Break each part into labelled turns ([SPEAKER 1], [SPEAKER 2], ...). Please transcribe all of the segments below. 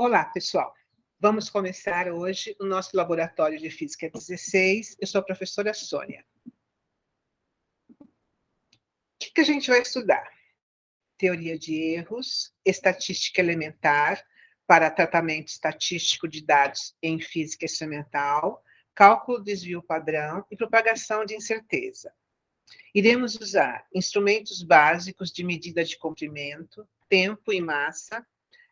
[SPEAKER 1] Olá, pessoal. Vamos começar hoje o nosso laboratório de Física 16. Eu sou a professora Sônia. O que a gente vai estudar? Teoria de erros, estatística elementar para tratamento estatístico de dados em física experimental, cálculo desvio padrão e propagação de incerteza. Iremos usar instrumentos básicos de medida de comprimento, tempo e massa,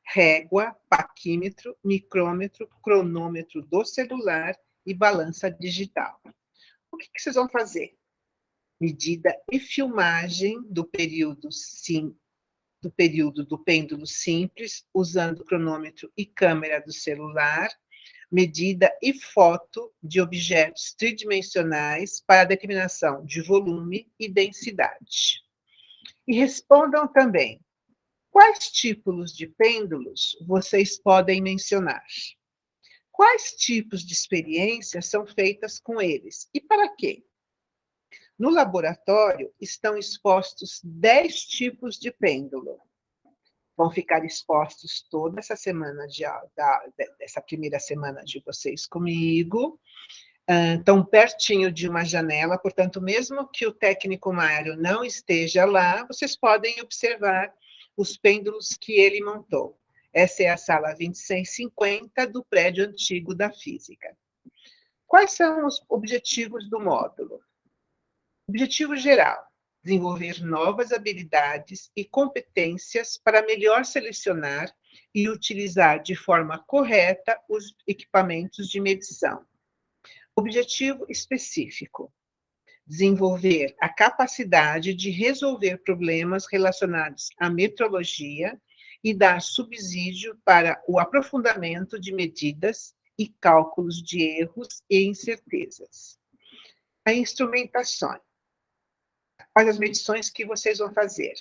[SPEAKER 1] régua, paquímetro, micrômetro, cronômetro do celular e balança digital. O que vocês vão fazer? Medida e filmagem do período do pêndulo simples, usando cronômetro e câmera do celular, medida e foto de objetos tridimensionais para a determinação de volume e densidade. E respondam também: quais tipos de pêndulos vocês podem mencionar? Quais tipos de experiências são feitas com eles? E para quê? No laboratório estão expostos 10 tipos de pêndulo. Vão ficar expostos toda essa semana dessa primeira semana de vocês comigo. Estão pertinho de uma janela, portanto, mesmo que o técnico Mário não esteja lá, vocês podem observar os pêndulos que ele montou. Essa é a sala 2650 do prédio antigo da física. Quais são os objetivos do módulo? Objetivo geral: desenvolver novas habilidades e competências para melhor selecionar e utilizar de forma correta os equipamentos de medição. Objetivo específico: desenvolver a capacidade de resolver problemas relacionados à metrologia e dar subsídio para o aprofundamento de medidas e cálculos de erros e incertezas. A instrumentação. Quais as medições que vocês vão fazer?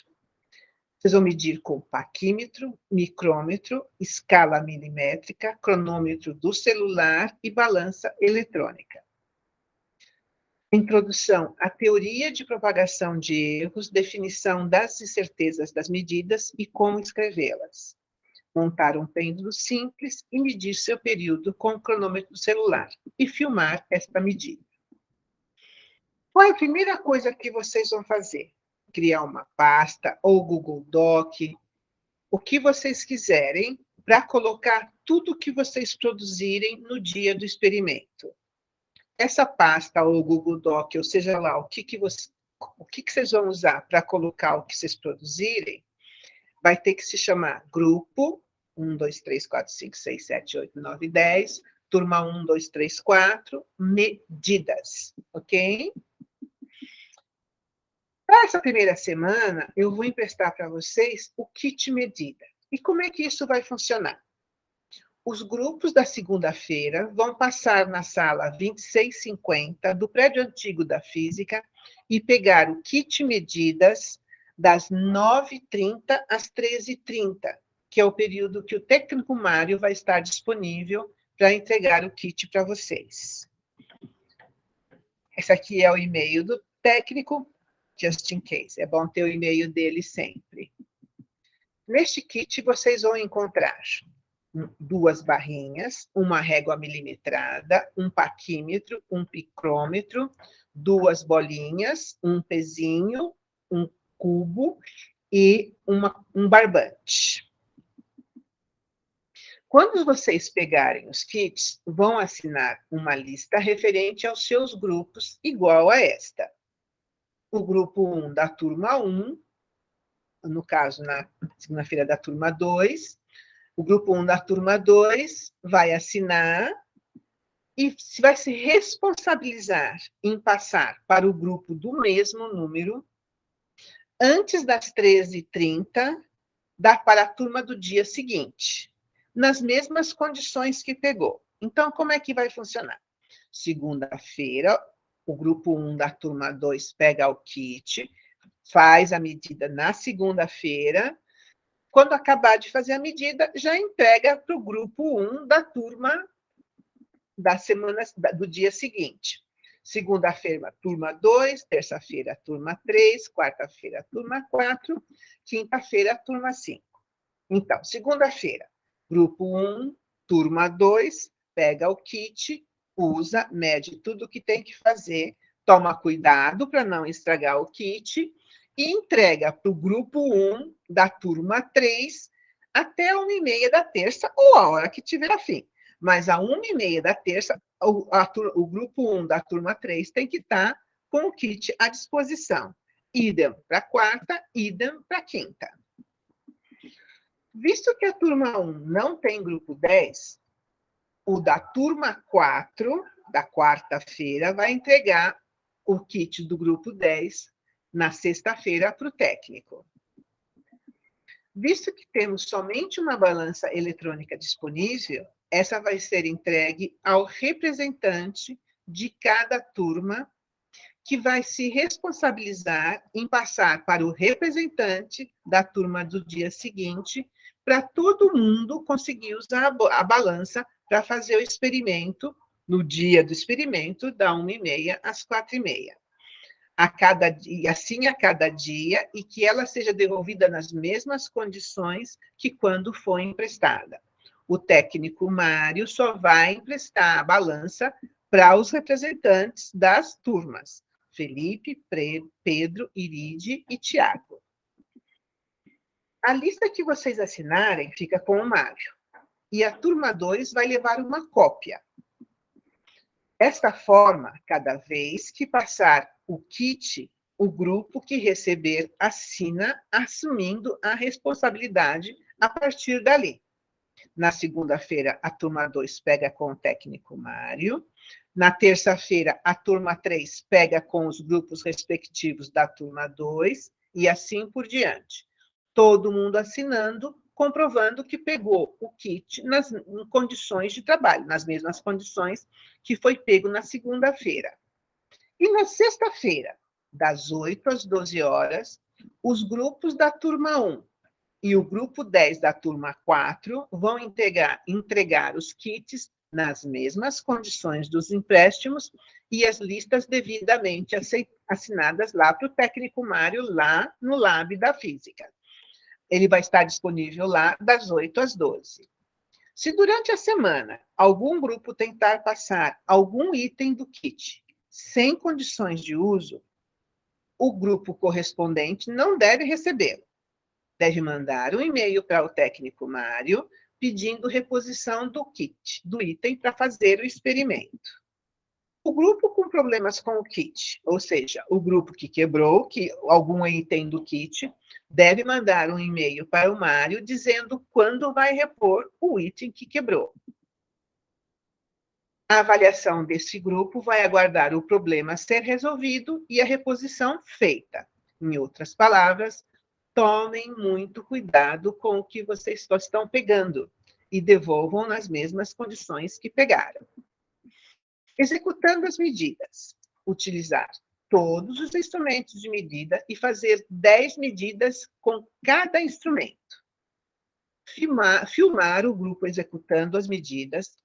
[SPEAKER 1] Vocês vão medir com paquímetro, micrômetro, escala milimétrica, cronômetro do celular e balança eletrônica. Introdução à teoria de propagação de erros, definição das incertezas das medidas e como escrevê-las. Montar um pêndulo simples e medir seu período com o cronômetro do celular e filmar esta medida. Qual é a primeira coisa que vocês vão fazer? Criar uma pasta ou Google Doc, o que vocês quiserem, para colocar tudo que vocês produzirem no dia do experimento. Essa pasta ou Google Doc, ou seja lá, o que vocês vão usar para colocar o que vocês produzirem, vai ter que se chamar grupo 1, 2, 3, 4, 5, 6, 7, 8, 9, 10, turma 1, 2, 3, 4, medidas, ok? Para essa primeira semana, eu vou emprestar para vocês o kit medida. E como é que isso vai funcionar? Os grupos da segunda-feira vão passar na sala 2650 do prédio antigo da física e pegar o kit medidas das 9h30 às 13h30, que é o período que o técnico Mário vai estar disponível para entregar o kit para vocês. Esse aqui é o e-mail do técnico, just in case. É bom ter o e-mail dele sempre. Neste kit, vocês vão encontrar 2 barrinhas, uma régua milimetrada, um paquímetro, um picrômetro, 2 bolinhas, um pezinho, um cubo e um barbante. Quando vocês pegarem os kits, vão assinar uma lista referente aos seus grupos, igual a esta. O grupo 1 da turma 1, no caso, na segunda-feira da turma 2, o grupo 1 da turma 2 vai assinar e vai se responsabilizar em passar para o grupo do mesmo número antes das 13h30, para a turma do dia seguinte, nas mesmas condições que pegou. Então, como é que vai funcionar? Segunda-feira, o grupo 1 da turma 2 pega o kit, faz a medida na segunda-feira. Quando acabar de fazer a medida, já entrega para o grupo 1 da turma da semana, do dia seguinte. Segunda-feira, turma 2, terça-feira, turma 3, quarta-feira, turma 4, quinta-feira, turma 5. Então, segunda-feira, Grupo 1, turma 2, pega o kit, usa, mede tudo o que tem que fazer, toma cuidado para não estragar o kit e entrega para o grupo 1 da turma 3 até 1h30 da terça ou a hora que tiver a fim. Mas a 1h30 da terça, o grupo 1 da turma 3 tem que estar com o kit à disposição. Idem para a quarta, idem para a quinta. Visto que a turma 1 não tem grupo 10, o da turma 4, da quarta-feira, vai entregar o kit do grupo 10 na sexta-feira para o técnico. Visto que temos somente uma balança eletrônica disponível, essa vai ser entregue ao representante de cada turma, que vai se responsabilizar em passar para o representante da turma do dia seguinte, para todo mundo conseguir usar a balança para fazer o experimento no dia do experimento, da 1h30 às 4h30. Assim a cada dia, e que ela seja devolvida nas mesmas condições que quando foi emprestada. O técnico Mário só vai emprestar a balança para os representantes das turmas, Felipe, Pedro, Iride e Tiago. A lista que vocês assinarem fica com o Mário, e a turma 2 vai levar uma cópia. Desta forma, cada vez que passar o kit, o grupo que receber assina, assumindo a responsabilidade a partir dali. Na segunda-feira, a turma 2 pega com o técnico Mário. Na terça-feira, a turma 3 pega com os grupos respectivos da turma 2, e assim por diante. Todo mundo assinando, comprovando que pegou o kit em condições de trabalho, nas mesmas condições que foi pego na segunda-feira. E na sexta-feira, das 8 às 12 horas, os grupos da turma 1 e o grupo 10 da turma 4 vão entregar os kits nas mesmas condições dos empréstimos e as listas devidamente assinadas lá para o técnico Mário, lá no Lab da Física. Ele vai estar disponível lá das 8 às 12. Se durante a semana algum grupo tentar passar algum item do kit sem condições de uso, o grupo correspondente não deve recebê-lo. Deve mandar um e-mail para o técnico Mário pedindo reposição do kit, do item, para fazer o experimento. O grupo com problemas com o kit, ou seja, o grupo que quebrou algum item do kit, deve mandar um e-mail para o Mário dizendo quando vai repor o item que quebrou. A avaliação desse grupo vai aguardar o problema ser resolvido e a reposição feita. Em outras palavras, tomem muito cuidado com o que vocês estão pegando e devolvam nas mesmas condições que pegaram. Executando as medidas, utilizar todos os instrumentos de medida e fazer 10 medidas com cada instrumento. Filmar o grupo executando as medidas,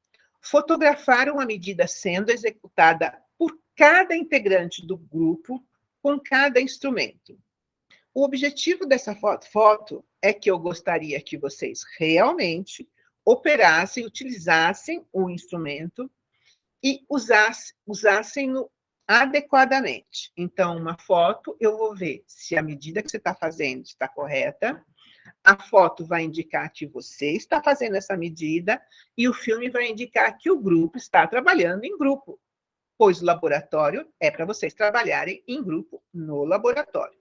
[SPEAKER 1] fotografar uma medida sendo executada por cada integrante do grupo com cada instrumento. O objetivo dessa foto é que eu gostaria que vocês realmente operassem, utilizassem o instrumento e usassem-no adequadamente. Então, uma foto, eu vou ver se a medida que você está fazendo está correta, a foto vai indicar que você está fazendo essa medida e o filme vai indicar que o grupo está trabalhando em grupo, pois o laboratório é para vocês trabalharem em grupo no laboratório.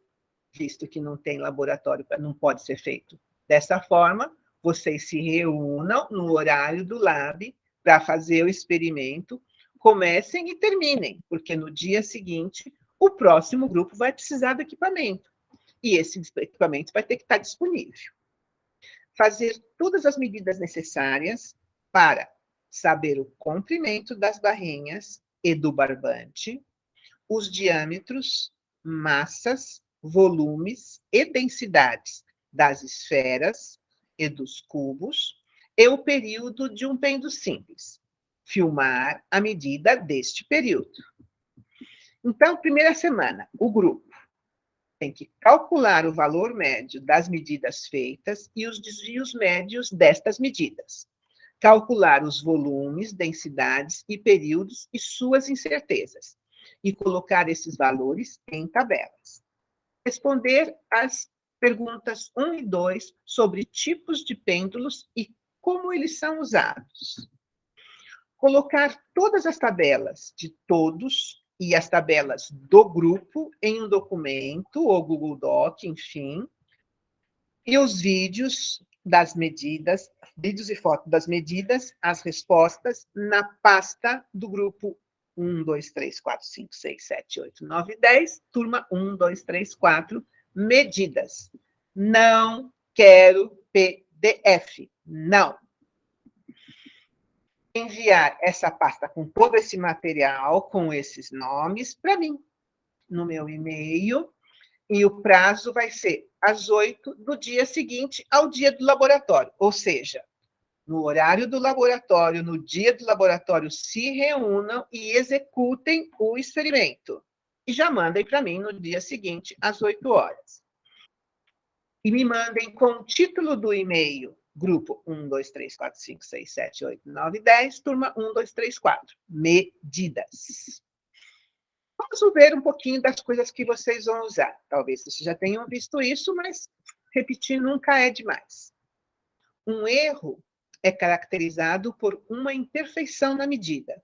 [SPEAKER 1] Visto que não tem laboratório, não pode ser feito dessa forma, vocês se reúnam no horário do lab para fazer o experimento, comecem e terminem, porque no dia seguinte o próximo grupo vai precisar do equipamento, e esse equipamento vai ter que estar disponível. Fazer todas as medidas necessárias para saber o comprimento das barrinhas e do barbante, os diâmetros, massas, volumes e densidades das esferas e dos cubos, e o período de um pêndulo simples. Filmar a medida deste período. Então, primeira semana, o grupo. tem que calcular o valor médio das medidas feitas e os desvios médios destas medidas. Calcular os volumes, densidades e períodos e suas incertezas. E colocar esses valores em tabelas. Responder às perguntas 1 e 2 sobre tipos de pêndulos e como eles são usados. Colocar todas as tabelas de todos e as tabelas do grupo em um documento, ou Google Doc, enfim, e os vídeos das medidas, vídeos e fotos das medidas, as respostas, na pasta do grupo 1, 2, 3, 4, 5, 6, 7, 8, 9, 10, turma 1, 2, 3, 4, medidas. Não quero PDF, não. Enviar essa pasta com todo esse material, com esses nomes, para mim, no meu e-mail, e o prazo vai ser às 8 do dia seguinte ao dia do laboratório, ou seja, no horário do laboratório, no dia do laboratório, se reúnam e executem o experimento. E já mandem para mim no dia seguinte, às 8 horas. E me mandem com o título do e-mail, grupo 1, 2, 3, 4, 5, 6, 7, 8, 9, 10, turma 1, 2, 3, 4. Medidas. Vamos ver um pouquinho das coisas que vocês vão usar. Talvez vocês já tenham visto isso, mas repetir nunca é demais. Um erro é caracterizado por uma imperfeição na medida.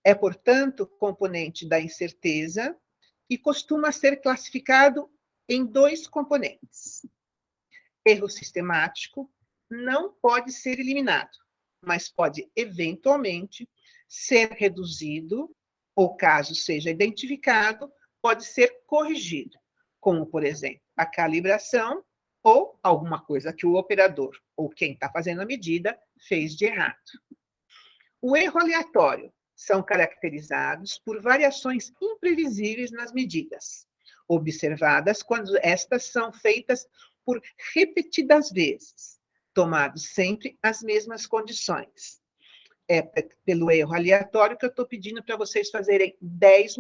[SPEAKER 1] É, portanto, componente da incerteza e costuma ser classificado em 2 componentes. Erro sistemático não pode ser eliminado, mas pode, eventualmente, ser reduzido, ou caso seja identificado, pode ser corrigido, como, por exemplo, a calibração ou alguma coisa que o operador ou quem está fazendo a medida fez de errado. O erro aleatório são caracterizados por variações imprevisíveis nas medidas, observadas quando estas são feitas por repetidas vezes, tomado sempre as mesmas condições. É pelo erro aleatório que eu estou pedindo para vocês fazerem 10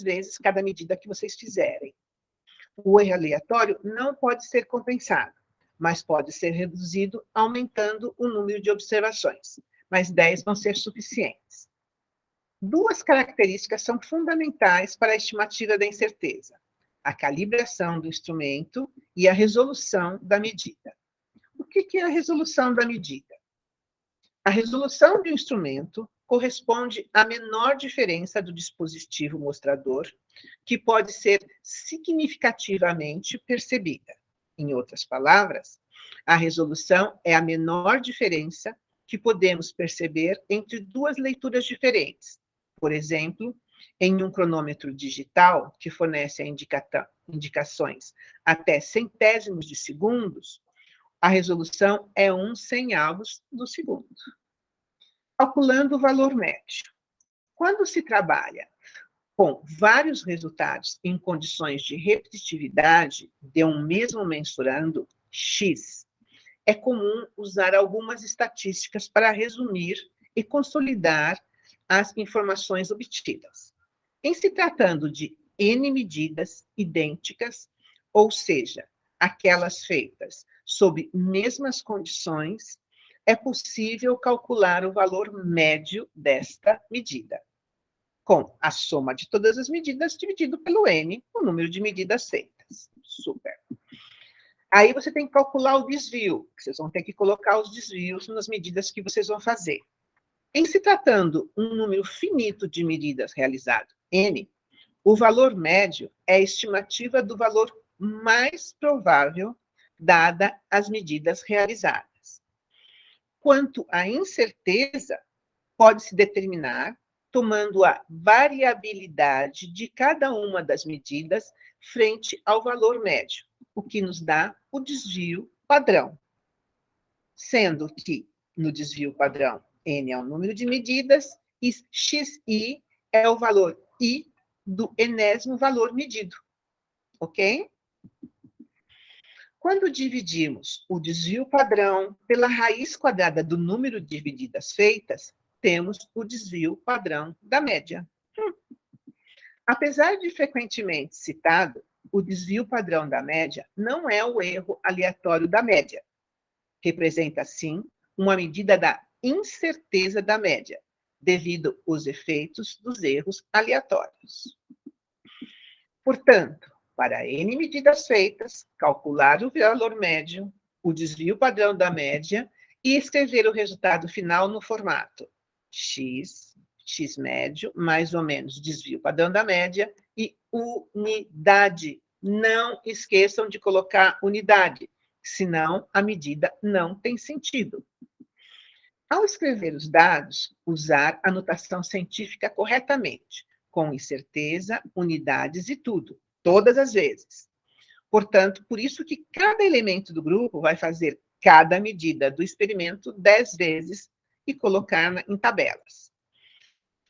[SPEAKER 1] vezes cada medida que vocês fizerem. O erro aleatório não pode ser compensado, mas pode ser reduzido aumentando o número de observações, mas 10 vão ser suficientes. 2 características são fundamentais para a estimativa da incerteza: a calibração do instrumento e a resolução da medida. O que é a resolução da medida? A resolução do instrumento corresponde à menor diferença do dispositivo mostrador, que pode ser significativamente percebida. Em outras palavras, a resolução é a menor diferença que podemos perceber entre 2 leituras diferentes. Por exemplo, em um cronômetro digital, que fornece indicações até centésimos de segundos, a resolução é 1/100avos do segundo. Calculando o valor médio. Quando se trabalha com vários resultados em condições de repetitividade de um mesmo mensurando, X, é comum usar algumas estatísticas para resumir e consolidar as informações obtidas. Em se tratando de N medidas idênticas, ou seja, aquelas feitas sob mesmas condições, é possível calcular o valor médio desta medida, com a soma de todas as medidas dividido pelo N, o número de medidas feitas. Super. Aí você tem que calcular o desvio, vocês vão ter que colocar os desvios nas medidas que vocês vão fazer. Em se tratando um número finito de medidas realizado, N, o valor médio é a estimativa do valor mais provável, dada as medidas realizadas. Quanto à incerteza, pode-se determinar tomando a variabilidade de cada uma das medidas frente ao valor médio, o que nos dá o desvio padrão. Sendo que, no desvio padrão, N é o número de medidas e XI é o valor I do enésimo valor medido. Ok? Quando dividimos o desvio padrão pela raiz quadrada do número de medidas feitas, temos o desvio padrão da média. Apesar de frequentemente citado, o desvio padrão da média não é o erro aleatório da média. Representa, sim, uma medida da incerteza da média, devido aos efeitos dos erros aleatórios. Portanto, para N medidas feitas, calcular o valor médio, o desvio padrão da média e escrever o resultado final no formato x, x médio, mais ou menos desvio padrão da média e unidade. Não esqueçam de colocar unidade, senão a medida não tem sentido. Ao escrever os dados, usar a notação científica corretamente, com incerteza, unidades e tudo, todas as vezes. Portanto, por isso que cada elemento do grupo vai fazer cada medida do experimento 10 vezes e colocar em tabelas.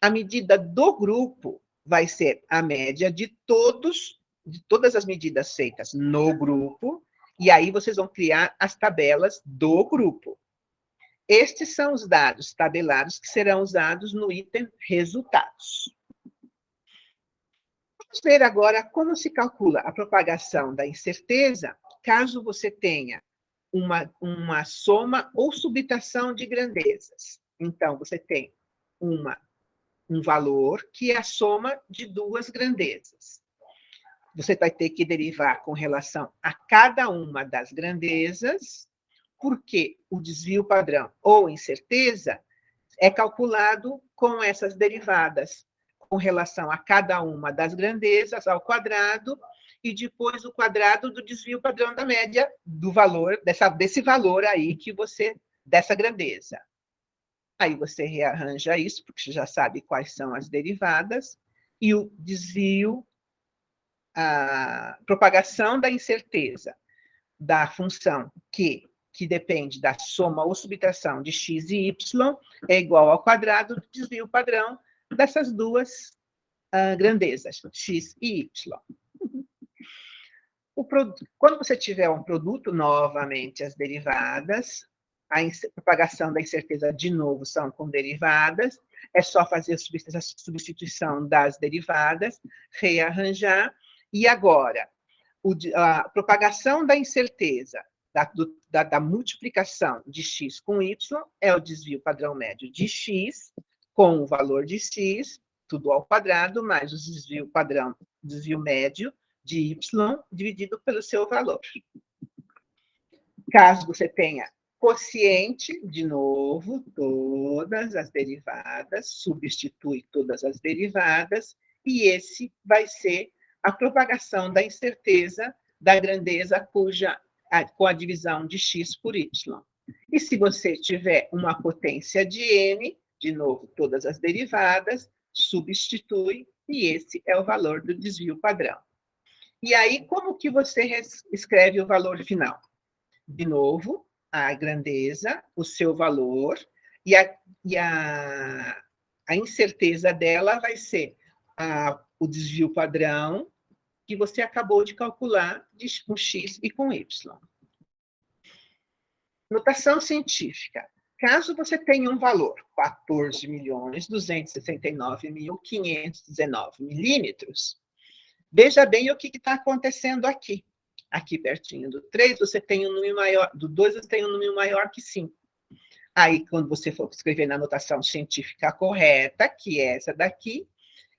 [SPEAKER 1] A medida do grupo vai ser a média de todas as medidas feitas no grupo, e aí vocês vão criar as tabelas do grupo. Estes são os dados tabelados que serão usados no item resultados. Vamos ver agora como se calcula a propagação da incerteza, caso você tenha uma soma ou subtração de grandezas. Então, você tem um valor que é a soma de duas grandezas. Você vai ter que derivar com relação a cada uma das grandezas, porque o desvio padrão ou incerteza é calculado com essas derivadas, com relação a cada uma das grandezas ao quadrado, e depois o quadrado do desvio padrão da média do valor, desse valor aí que você, dessa grandeza. Aí você rearranja isso, porque você já sabe quais são as derivadas, e o desvio, a propagação da incerteza da função Q, que depende da soma ou subtração de x e y, é igual ao quadrado do desvio padrão dessas duas grandezas, x e y. Quando você tiver um produto, novamente as derivadas, a propagação da incerteza, de novo, são com derivadas, é só fazer a substituição das derivadas, rearranjar, e agora, a propagação da incerteza da multiplicação de x com y é o desvio padrão médio de x, com o valor de x, tudo ao quadrado, mais o desvio médio de y, dividido pelo seu valor. Caso você tenha quociente, de novo, todas as derivadas, substitui todas as derivadas, e esse vai ser a propagação da incerteza da grandeza com a divisão de x por y. E se você tiver uma potência de n, de novo, todas as derivadas, substitui, e esse é o valor do desvio padrão. E aí, como que você escreve o valor final? De novo, a grandeza, o seu valor, e a incerteza dela vai ser o desvio padrão que você acabou de calcular com x e com y. Notação científica. Caso você tenha um valor 14.269.519 milímetros, veja bem o que está acontecendo aqui. Aqui pertinho do 3, você tem um número maior, do 2, você tem um número maior que 5. Aí, quando você for escrever na notação científica correta, que é essa daqui,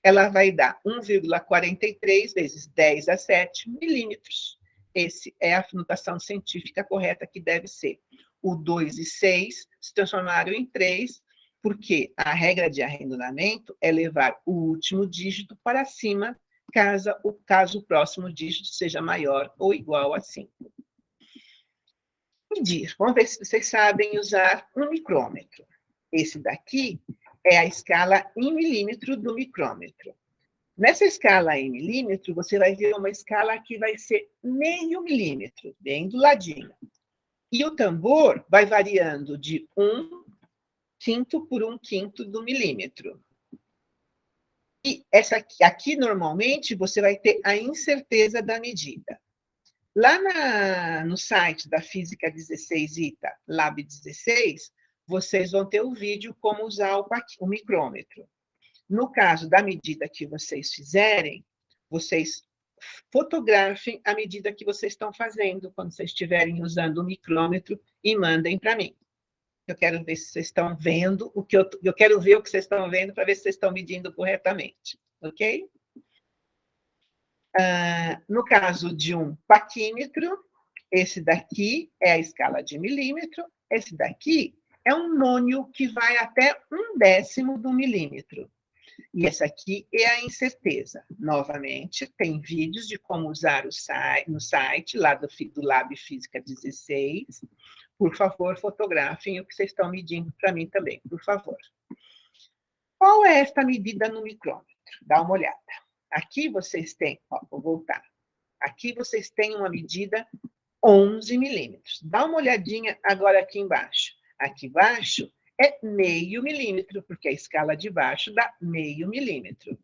[SPEAKER 1] ela vai dar 1,43 vezes 10 a 7 milímetros. Essa é a notação científica correta que deve ser. O 2 e 6 se transformaram em 3, porque a regra de arredondamento é levar o último dígito para cima, caso o próximo dígito seja maior ou igual a 5. Medir. Vamos ver se vocês sabem usar um micrômetro. Esse daqui é a escala em milímetro do micrômetro. Nessa escala em milímetro, você vai ver uma escala que vai ser meio milímetro, bem do ladinho. E o tambor vai variando de 1/5 por 1/5 do milímetro. E essa aqui, normalmente, você vai ter a incerteza da medida. Lá no site da Física 16 ITA, Lab 16, vocês vão ter o vídeo como usar o micrômetro. No caso da medida que vocês fizerem, vocês fotografem a medida que vocês estão fazendo, quando vocês estiverem usando o micrômetro, e mandem para mim. Eu quero ver se vocês estão vendo o que eu quero ver o que vocês estão vendo para ver se vocês estão medindo corretamente, ok? No caso de um paquímetro, esse daqui é a escala de milímetro, esse daqui é um nônio que vai até 1/10 do milímetro. E essa aqui é a incerteza. Novamente, tem vídeos de como usar no site, lá do Lab Física 16. Por favor, fotografem o que vocês estão medindo para mim também, por favor. Qual é esta medida no micrômetro? Dá uma olhada. Aqui vocês têm, vou voltar. Aqui vocês têm uma medida 11 milímetros. Dá uma olhadinha agora aqui embaixo. Aqui embaixo é meio milímetro, porque a escala de baixo dá meio milímetro.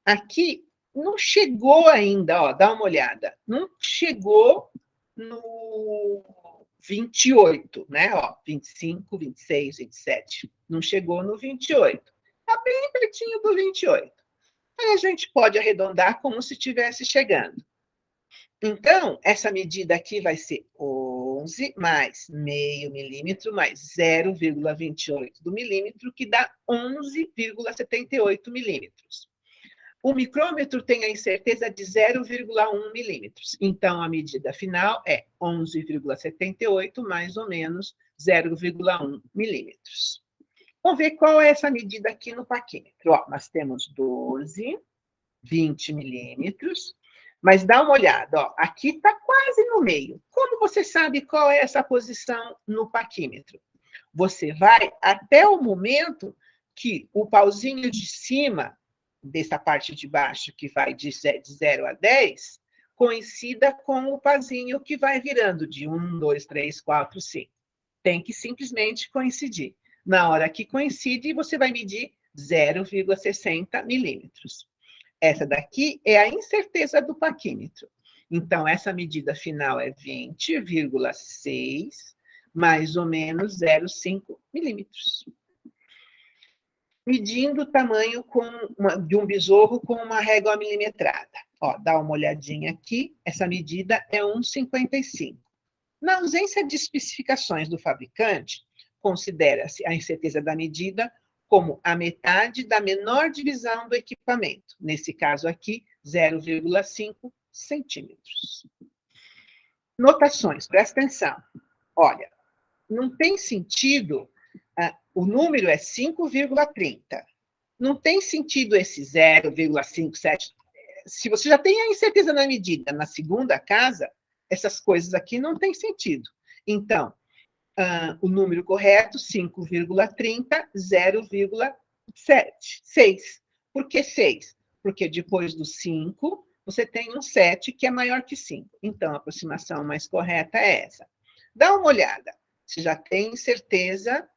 [SPEAKER 1] Aqui não chegou ainda, dá uma olhada. Não chegou no 28, né? 25, 26, 27. Não chegou no 28. Está bem pertinho do 28. Aí a gente pode arredondar como se estivesse chegando. Então, essa medida aqui vai ser 11 mais meio milímetro mais 0,28 do milímetro, que dá 11,78 milímetros. O micrômetro tem a incerteza de 0,1 milímetros. Então, a medida final é 11,78 mais ou menos 0,1 milímetros. Vamos ver qual é essa medida aqui no paquímetro. Nós temos 12, 20 milímetros. Mas dá uma olhada, aqui está quase no meio. Como você sabe qual é essa posição no paquímetro? Você vai até o momento que o pauzinho de cima, dessa parte de baixo, que vai de 0 a 10, coincida com o pauzinho que vai virando de 1, 2, 3, 4, 5. Tem que simplesmente coincidir. Na hora que coincide, você vai medir 0,60 milímetros. Essa daqui é a incerteza do paquímetro. Então, essa medida final é 20,6, mais ou menos 0,5 milímetros. Medindo o tamanho de um besouro com uma régua milimetrada. Dá uma olhadinha aqui, essa medida é 1,55. Na ausência de especificações do fabricante, considera-se a incerteza da medida como a metade da menor divisão do equipamento, nesse caso aqui, 0,5 centímetros. Notações, presta atenção. Olha, não tem sentido, o número é 5,30. Não tem sentido esse 0,57. Se você já tem a incerteza na medida na segunda casa, essas coisas aqui não têm sentido. Então, o número correto, 5,30, 0,6. Por que 6? Porque depois do 5, você tem um 7 que é maior que 5. Então, a aproximação mais correta é essa. Dá uma olhada. Você já tem certeza,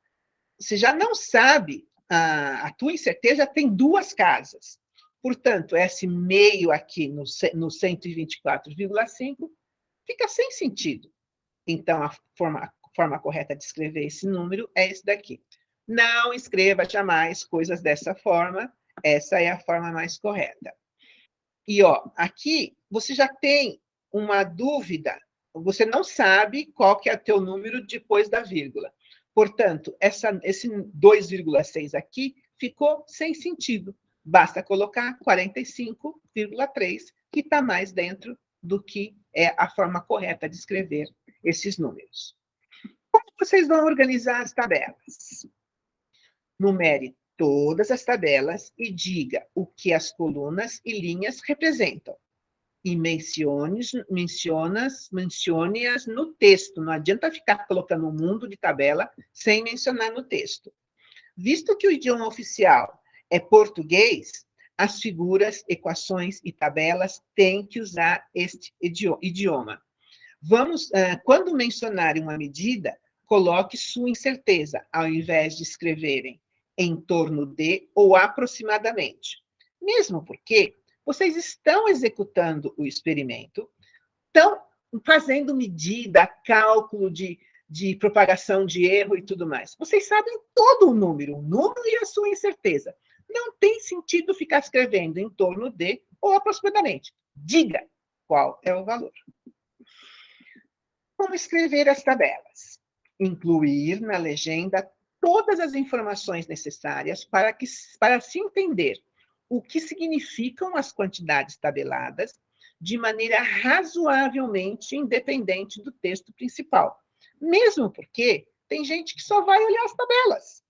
[SPEAKER 1] você já não sabe, a tua incerteza tem duas casas. Portanto, esse meio aqui no 124,5 fica sem sentido. Então, a forma correta de escrever esse número é esse daqui. Não escreva jamais coisas dessa forma, essa é a forma mais correta. E, aqui você já tem uma dúvida, você não sabe qual que é o teu número depois da vírgula. Portanto, esse 2,6 aqui ficou sem sentido. Basta colocar 45,3, que está mais dentro do que é a forma correta de escrever esses números. Como vocês vão organizar as tabelas? Numere todas as tabelas e diga o que as colunas e linhas representam. E mencione-as no texto. Não adianta ficar colocando um mundo de tabela sem mencionar no texto. Visto que o idioma oficial é português, as figuras, equações e tabelas têm que usar este idioma. Quando mencionarem uma medida, coloque sua incerteza, ao invés de escreverem em torno de ou aproximadamente. Mesmo porque vocês estão executando o experimento, estão fazendo medida, cálculo de propagação de erro e tudo mais. Vocês sabem todo o número e a sua incerteza. Não tem sentido ficar escrevendo em torno de ou aproximadamente. Diga qual é o valor. Como escrever as tabelas? Incluir na legenda todas as informações necessárias para se entender o que significam as quantidades tabeladas de maneira razoavelmente independente do texto principal. Mesmo porque tem gente que só vai olhar as tabelas.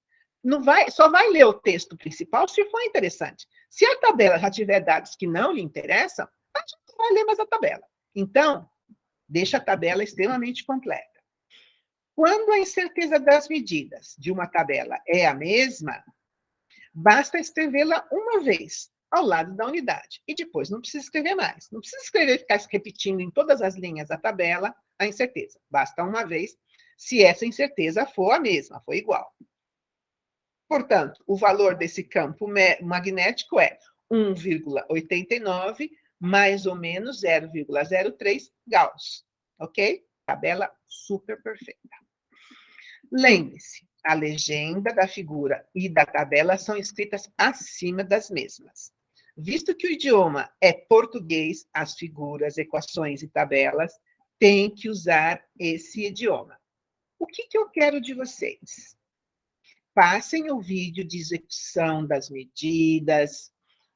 [SPEAKER 1] Só vai ler o texto principal se for interessante. Se a tabela já tiver dados que não lhe interessam, a gente não vai ler mais a tabela. Então, deixa a tabela extremamente completa. Quando a incerteza das medidas de uma tabela é a mesma, basta escrevê-la uma vez ao lado da unidade. E depois não precisa escrever mais. Não precisa ficar repetindo em todas as linhas da tabela a incerteza. Basta uma vez, se essa incerteza for a mesma, for igual. Portanto, o valor desse campo magnético é 1,89 mais ou menos 0,03 Gauss. Ok? Tabela super perfeita. Lembre-se, a legenda da figura e da tabela são escritas acima das mesmas. Visto que o idioma é português, as figuras, equações e tabelas têm que usar esse idioma. O que eu quero de vocês? Passem o vídeo de execução das medidas,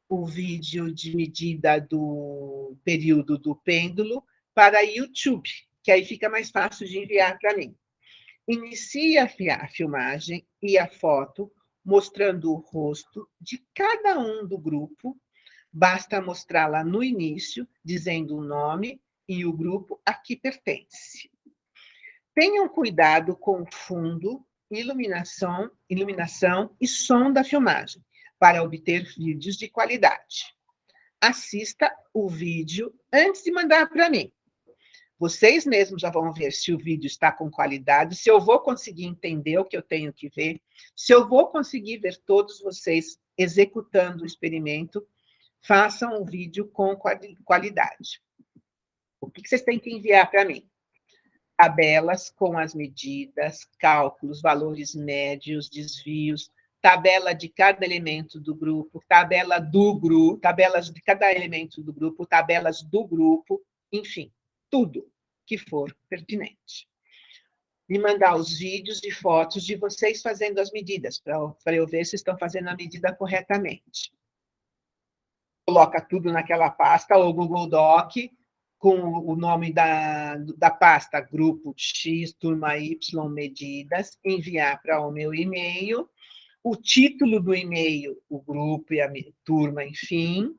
[SPEAKER 1] o vídeo de medida do período do pêndulo para YouTube, que aí fica mais fácil de enviar para mim. Inicie a filmagem e a foto mostrando o rosto de cada um do grupo. Basta mostrá-la no início, dizendo o nome e o grupo a que pertence. Tenham cuidado com o fundo, iluminação e som da filmagem, para obter vídeos de qualidade. Assista o vídeo antes de mandar para mim. Vocês mesmos já vão ver se o vídeo está com qualidade, se eu vou conseguir entender o que eu tenho que ver, se eu vou conseguir ver todos vocês executando o experimento. Façam o vídeo com qualidade. O que vocês têm que enviar para mim? Tabelas com as medidas, cálculos, valores médios, desvios, tabela de cada elemento do grupo, tabelas de cada elemento do grupo, tabelas do grupo, enfim, tudo que for pertinente. Me mandar os vídeos e fotos de vocês fazendo as medidas, para eu ver se estão fazendo a medida corretamente. Coloca tudo naquela pasta, ou Google Doc, com o nome da pasta, grupo X, turma Y, medidas, enviar para o meu e-mail, o título do e-mail, o grupo e a turma, enfim,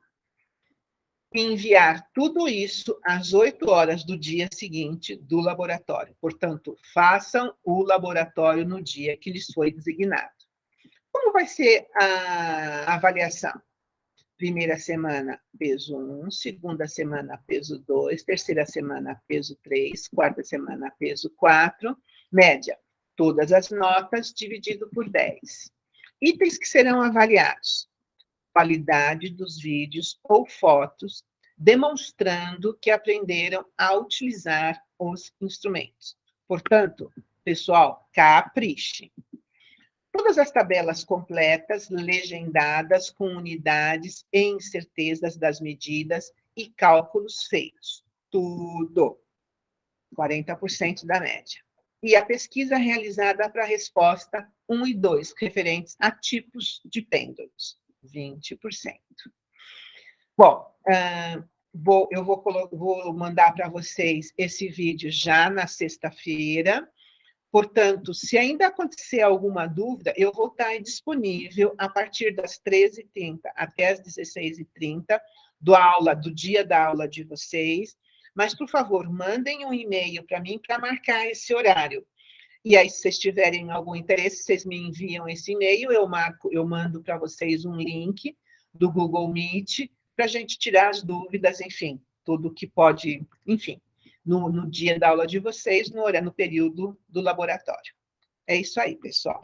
[SPEAKER 1] enviar tudo isso às 8 horas do dia seguinte do laboratório. Portanto, façam o laboratório no dia que lhes foi designado. Como vai ser a avaliação? Primeira semana, peso 1, segunda semana, peso 2, terceira semana, peso 3, quarta semana, peso 4, média, todas as notas dividido por 10. Itens que serão avaliados: qualidade dos vídeos ou fotos, demonstrando que aprenderam a utilizar os instrumentos. Portanto, pessoal, capriche. Todas as tabelas completas, legendadas, com unidades e incertezas das medidas e cálculos feitos. Tudo. 40% da média. E a pesquisa realizada para a resposta 1 e 2, referentes a tipos de pêndulos. 20%. Bom, eu vou mandar para vocês esse vídeo já na sexta-feira. Portanto, se ainda acontecer alguma dúvida, eu vou estar disponível a partir das 13h30 até as 16h30 do dia da aula de vocês. Mas, por favor, mandem um e-mail para mim para marcar esse horário. E aí, se vocês tiverem algum interesse, vocês me enviam esse e-mail, eu mando para vocês um link do Google Meet para a gente tirar as dúvidas, enfim, tudo que pode, enfim, no dia da aula de vocês, no período do laboratório. É isso aí, pessoal.